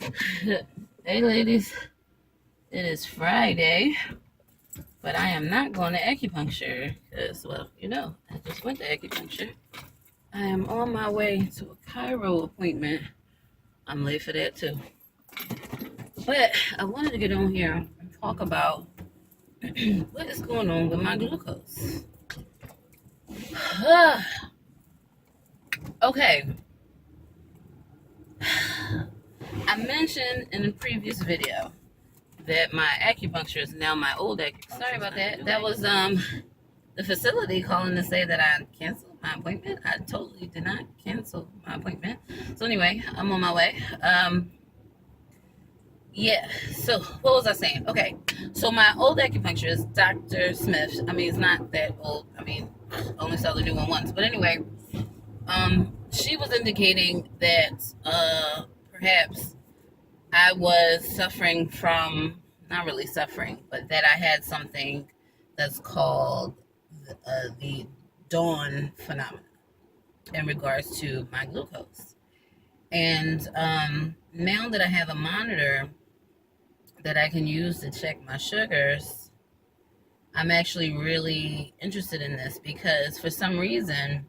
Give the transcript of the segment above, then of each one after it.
Hey ladies, it is Friday, but I am not going to acupuncture because, well, I just went to acupuncture. I am on my way to a chiro appointment. I'm late for that too. But I wanted to get on here and talk about what is going on with my glucose. Okay, I mentioned in a previous video that my acupuncturist is now my old acupuncturist. Sorry about that. That was the facility calling to say that I canceled my appointment. I totally did not cancel my appointment. So anyway, I'm on my way. Yeah. So what was I saying? Okay. So my old acupuncturist, Dr. Smith. I mean, it's not that old. I mean, only saw the new one once. But anyway, she was indicating that perhaps I was suffering from, not really suffering, but that I had something that's called the dawn phenomenon in regards to my glucose. And now that I have a monitor that I can use to check my sugars, I'm actually really interested in this because for some reason,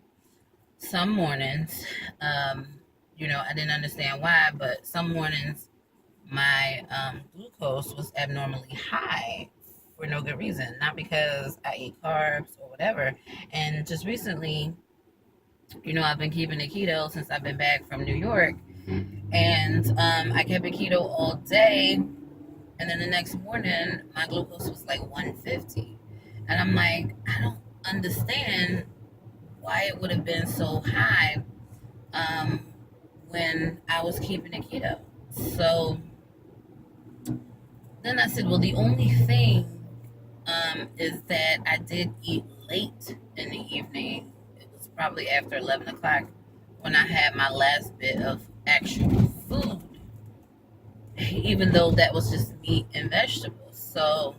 some mornings, I didn't understand why, but some mornings my glucose was abnormally high for no good reason, not because I eat carbs or whatever. And just recently, I've been keeping it keto since I've been back from New York, and I kept it keto all day, and then the next morning my glucose was like 150, and I'm like, I don't understand why it would have been so high when I was keeping it keto. So then I said, well, the only thing is that I did eat late in the evening. It was probably after 11 o'clock when I had my last bit of actual food, even though that was just meat and vegetables. So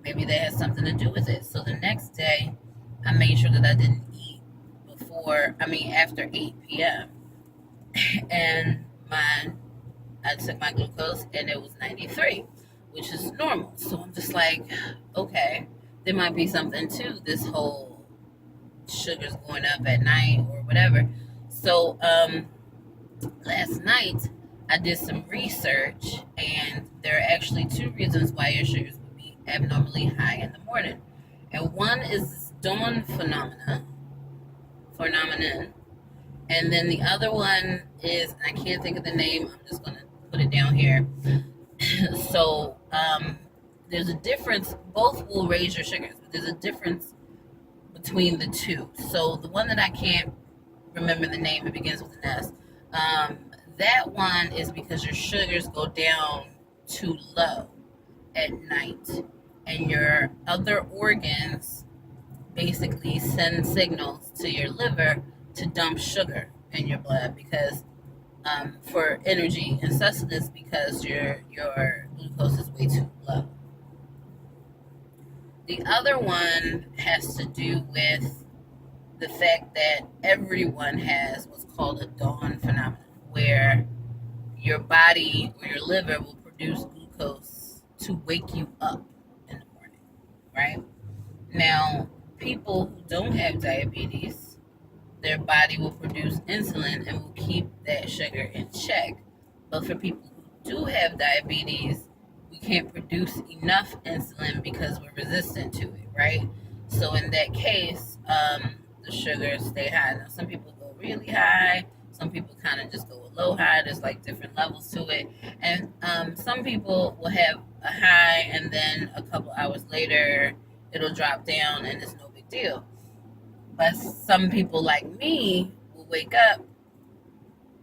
maybe that has something to do with it. So the next day, I made sure that I didn't eat after 8 p.m. And I took my glucose and it was 93, which is normal. So I'm just like, okay, there might be something to this whole sugars going up at night or whatever. So last night I did some research, and there are actually two reasons why your sugars would be abnormally high in the morning. And one is this dawn phenomenon, and then the other one is, I can't think of the name, I'm just going to put it down here. So there's a difference. Both will raise your sugars, but there's a difference between the two. So the one that I can't remember the name, it begins with an S. That one is because your sugars go down too low at night, and your other organs basically send signals to your liver to dump sugar in your blood because for energy and sustenance, because your glucose is way too low. The other one has to do with the fact that everyone has what's called a dawn phenomenon, where your body or your liver will produce glucose to wake you up in the morning, right? Now, people who don't have diabetes, their body will produce insulin and will keep that sugar in check. But for people who do have diabetes, we can't produce enough insulin because we're resistant to it, right? So in that case, the sugars stay high. Now, some people go really high. Some people kind of just go a low high. There's like different levels to it. And some people will have a high, and then a couple hours later, it'll drop down and it's no big deal. But some people like me will wake up,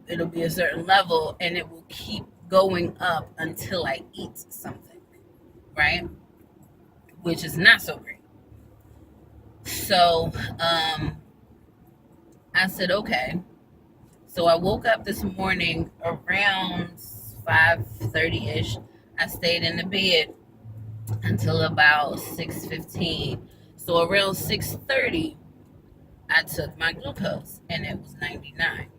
it'll be a certain level, and it will keep going up until I eat something, right? Which is not so great. So I said, okay. So I woke up this morning around 5:30-ish. I stayed in the bed until about 6:15. So around 6:30, I took my glucose, and it was 99.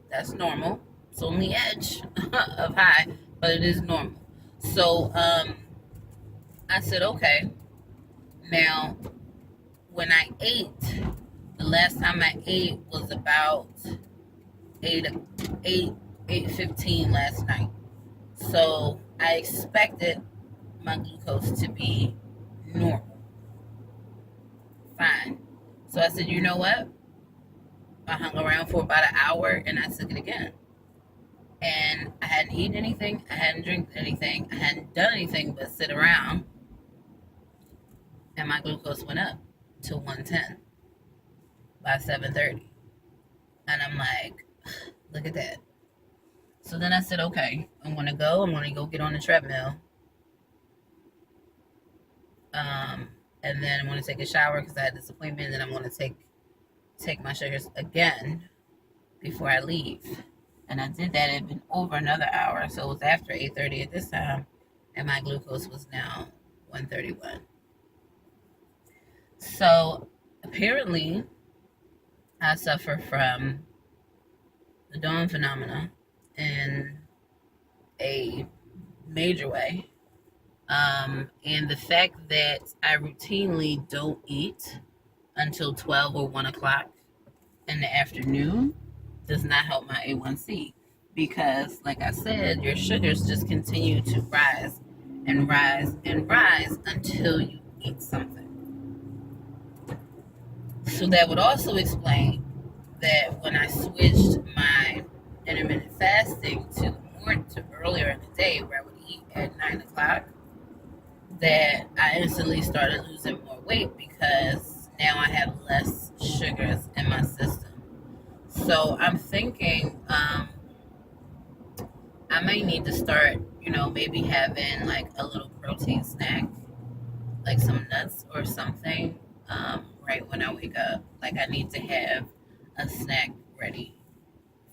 That's normal. It's on the edge of high, but it is normal. So I said, okay. Now, when I ate, the last time I ate was about 8:15 last night. So I expected my glucose to be normal. Fine. So I said, you know what? I hung around for about an hour and I took it again. And I hadn't eaten anything. I hadn't drank anything. I hadn't done anything but sit around. And my glucose went up to 110 by 7:30. And I'm like, look at that. So then I said, okay, I'm going to go get on the treadmill. And then I'm going to take a shower because I had this appointment. And then I'm going to take my sugars again before I leave. And I did that. It had been over another hour. So it was after 8:30 at this time. And my glucose was now 131. So apparently I suffer from the dawn phenomena in a major way. And the fact that I routinely don't eat until 12 or 1 o'clock in the afternoon does not help my A1C. Because, like I said, your sugars just continue to rise and rise and rise until you eat something. So that would also explain that when I switched my intermittent fasting to earlier in the day where I would eat at 9 o'clock, that I instantly started losing more weight because now I have less sugars in my system. So I'm thinking I may need to start, maybe having like a little protein snack, like some nuts or something, right when I wake up. Like I need to have a snack ready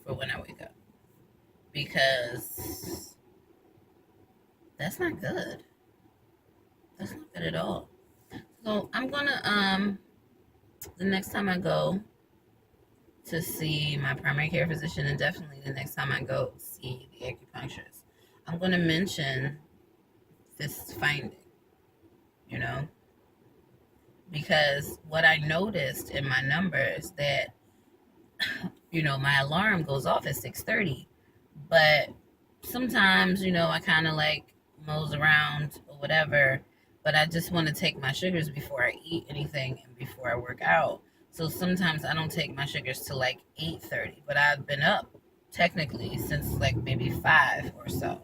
for when I wake up. Because that's not good. That's not good at all. So I'm gonna the next time I go to see my primary care physician, and definitely the next time I go see the acupuncturist, I'm gonna mention this finding, because what I noticed in my numbers that my alarm goes off at 6:30, but sometimes I kind of like mose around or whatever. But I just want to take my sugars before I eat anything and before I work out. So sometimes I don't take my sugars till like 8:30. But I've been up technically since like maybe 5 or so,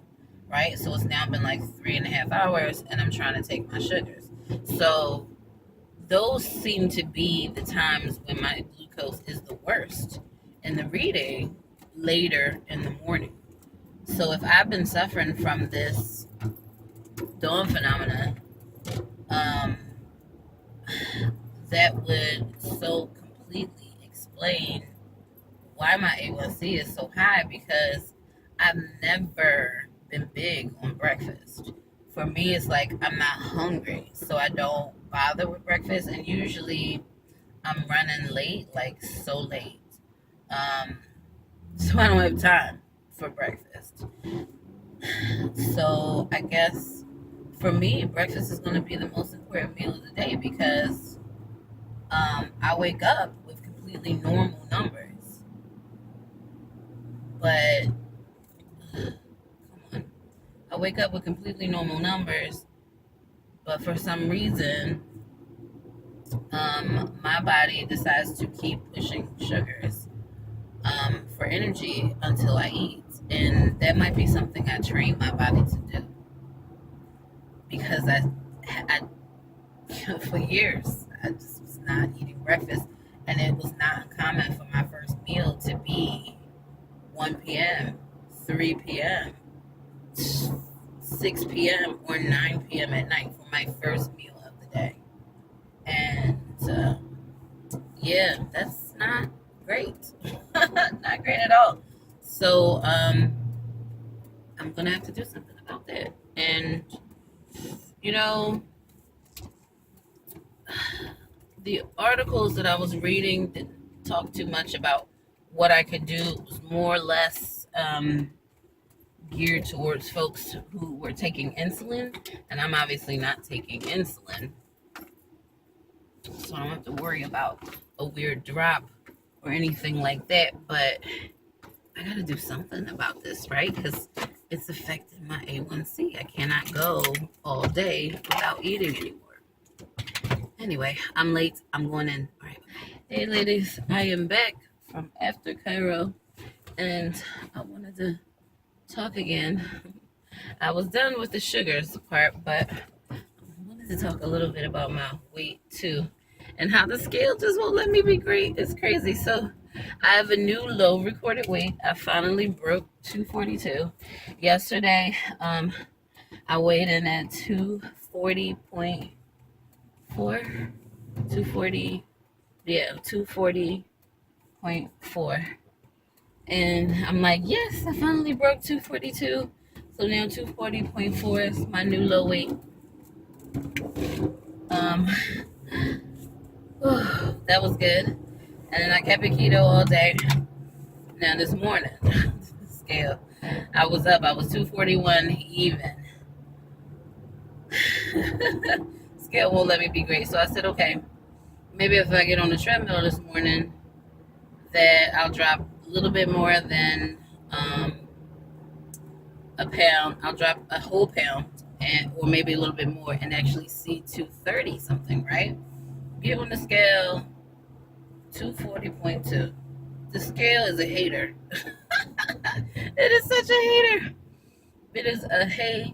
right? So it's now been like 3.5 hours and I'm trying to take my sugars. So those seem to be the times when my glucose is the worst. And the reading later in the morning. So if I've been suffering from this dawn phenomena, that would so completely explain why my A1C is so high, because I've never been big on breakfast. For me, it's like I'm not hungry, so I don't bother with breakfast, and usually I'm running late, like so late. So I don't have time for breakfast. So I guess for me, breakfast is going to be the most important meal of the day, because I wake up with completely normal numbers. But, come on. I wake up with completely normal numbers, but for some reason, my body decides to keep pushing sugars for energy until I eat. And that might be something I train my body to do. Because I for years, I just was not eating breakfast. And it was not uncommon for my first meal to be 1 p.m., 3 p.m., 6 p.m., or 9 p.m. at night for my first meal of the day. And, yeah, that's not great. Not great at all. So, I'm going to have to do something about that. And, the articles that I was reading didn't talk too much about what I could do. It was more or less geared towards folks who were taking insulin, and I'm obviously not taking insulin, so I don't have to worry about a weird drop or anything like that. But I gotta do something about this, right? Because it's affecting my A1C. I cannot go all day without eating anymore. Anyway, I'm late. I'm going in. All right. Hey, ladies, I am back from after Cairo, and I wanted to talk again. I was done with the sugars part, but I wanted to talk a little bit about my weight too, and how the scale just won't let me be great. It's crazy. So I have a new low recorded weight. I finally broke 242. Yesterday, I weighed in at 240.4. 240, yeah, 240.4. And I'm like, yes, I finally broke 242. So now 240.4 is my new low weight. That was good. And then I kept it keto all day. Now this morning, scale, I was 241 even. Scale won't let me be great. So I said, okay, maybe if I get on the treadmill this morning, that I'll drop a little bit more than a pound. I'll drop a whole pound, or maybe a little bit more, and actually see 230 something, right? Get on the scale, 240.2. The scale is a hater. It is such a hater. It is a hater.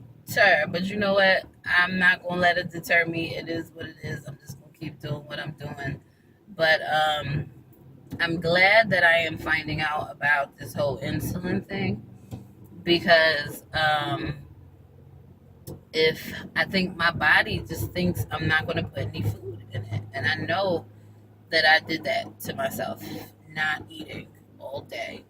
But you know what? I'm not going to let it deter me. It is what it is. I'm just going to keep doing what I'm doing. But I'm glad that I am finding out about this whole insulin thing, because if I think my body just thinks I'm not going to put any food in it. And I know that I did that to myself, not eating all day,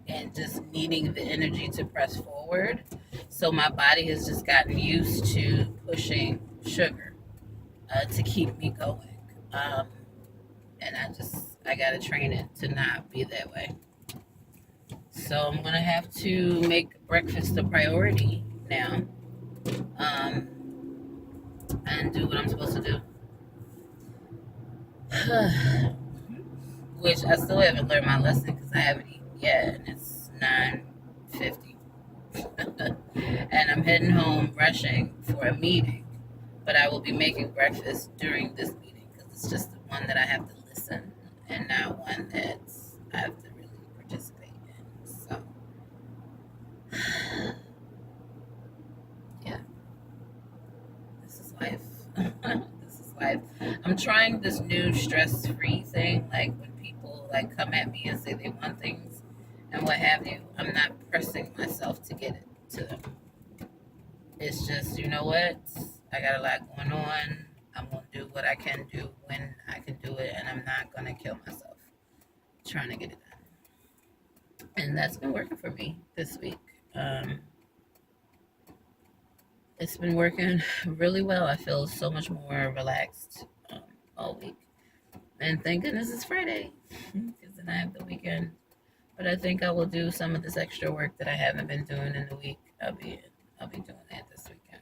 and just needing the energy to press forward. So my body has just gotten used to pushing sugar to keep me going. And I got to train it to not be that way. So I'm going to have to make breakfast a priority now, and do what I'm supposed to do. Which I still haven't learned my lesson because I haven't eaten yet, and it's 9:50. And I'm heading home rushing for a meeting, but I will be making breakfast during this meeting because it's just the one that I have to listen and not one that I have to really participate in. So, yeah, this is life. This is life. I'm trying this new stress-free thing, like when people like come at me and say they want things and what have you, I'm not pressing myself to get it to them. It's just, you know what? I got a lot going on. I'm going to do what I can do when I can do it, and I'm not going to kill myself trying to get it done. And that's been working for me this week. It's been working really well. I feel so much more relaxed all week. And thank goodness it's Friday, because then I have the weekend. But I think I will do some of this extra work that I haven't been doing in the week. I'll be doing that this weekend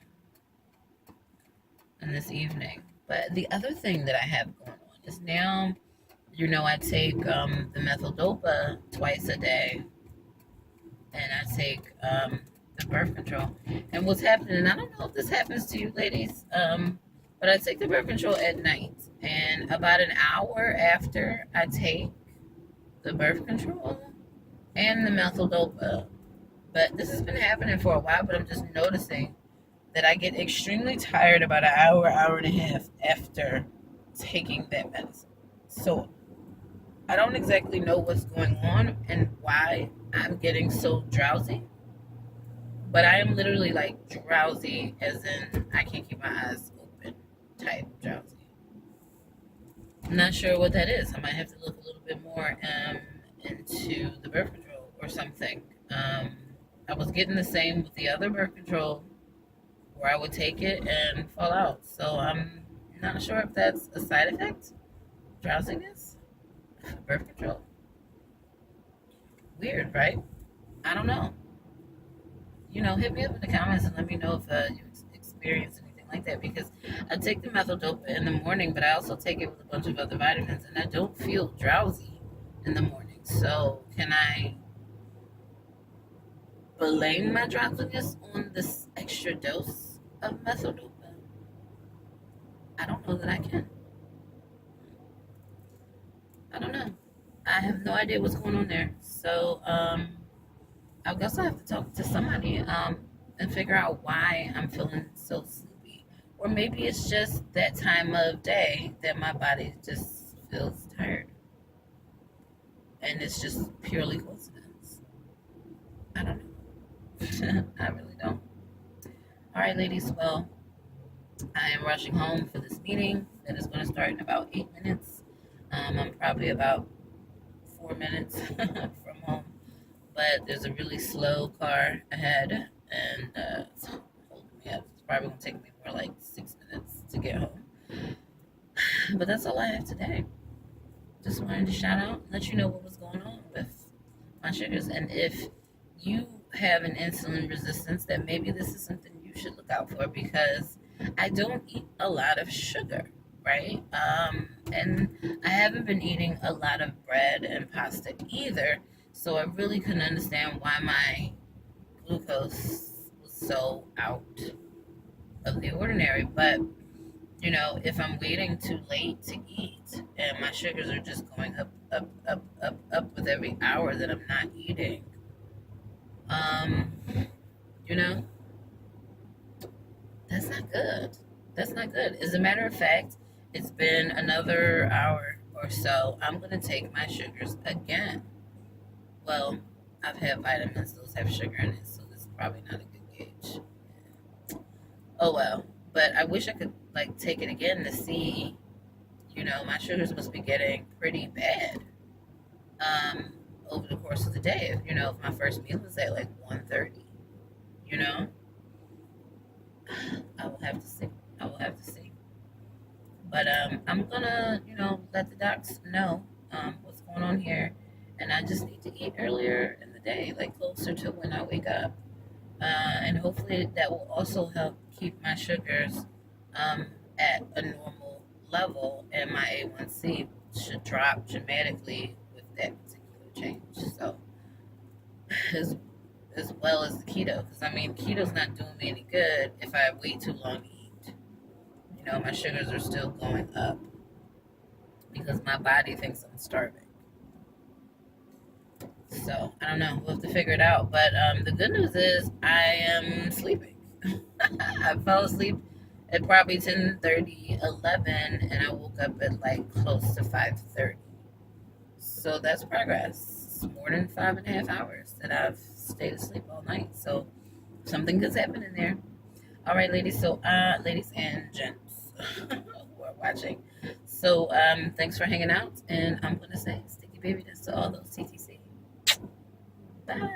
and this evening. But the other thing that I have going on is now, I take the methyl-dopa twice a day, and I take the birth control. And what's happening, and I don't know if this happens to you ladies, but I take the birth control at night, and about an hour after I take the birth control and the methyl-dopa, but this has been happening for a while, but I'm just noticing that I get extremely tired about an hour and a half after taking that medicine. So I don't exactly know what's going on and why I'm getting so drowsy, but I am literally like drowsy, as in I can't keep my eyes open type drowsy. I'm not sure what that is. I might have to look a little bit more into the birth control or something. I was getting the same with the other birth control, where I would take it and fall out. So I'm not sure if that's a side effect, drowsiness, birth control. Weird, right? I don't know. Hit me up in the comments and let me know if you experience anything like that, because I take the methyl-dopa in the morning, but I also take it with a bunch of other vitamins, and I don't feel drowsy in the morning. So can I blame my drowsiness on this extra dose of methyl-dopa? I don't know that I can. I don't know. I have no idea what's going on there. So I guess I have to talk to somebody and figure out why I'm feeling so sleepy. Or maybe it's just that time of day that my body just feels tired. And it's just purely coincidence. I don't know. I really don't. All right, ladies. Well, I am rushing home for this meeting that is going to start in about 8 minutes. I'm probably about 4 minutes from home, but there's a really slow car ahead, and it's holding me up. It's probably going to take me more like 6 minutes to get home. But that's all I have today. Just wanted to shout out and let you know what was going on with my sugars, and if you have an insulin resistance, that maybe this is something you should look out for, because I don't eat a lot of sugar, right? And I haven't been eating a lot of bread and pasta either, so I really couldn't understand why my glucose was so out of the ordinary. But if I'm waiting too late to eat and my sugars are just going up, up, up, up, up with every hour that I'm not eating, um, you know, that's not good. That's not good. As a matter of fact, it's been another hour or so. I'm going to take my sugars again. Well, I've had vitamins, those have sugar in it, so this is probably not a good gauge. Oh well. But I wish I could take it again to see, my sugars must be getting pretty bad over the course of the day. If my first meal is at 1:30, you know, I will have to see. I will have to see. But I'm gonna, let the docs know what's going on here, and I just need to eat earlier in the day, closer to when I wake up, and hopefully that will also help keep my sugars at a normal level, and my A1C should drop dramatically with that particular change. So, as as well as the keto, because keto's not doing me any good if I wait too long to eat. My sugars are still going up because my body thinks I'm starving. So I don't know. We'll have to figure it out. But the good news is I am sleeping. I fell asleep at probably 10:30, 11, and I woke up at close to 5:30. So that's progress. It's more than 5.5 hours that I've stayed asleep all night. So something good's happening there. All right, ladies. So, ladies and gents who are watching. So, thanks for hanging out, and I'm gonna say sticky baby to all those TTC. Bye.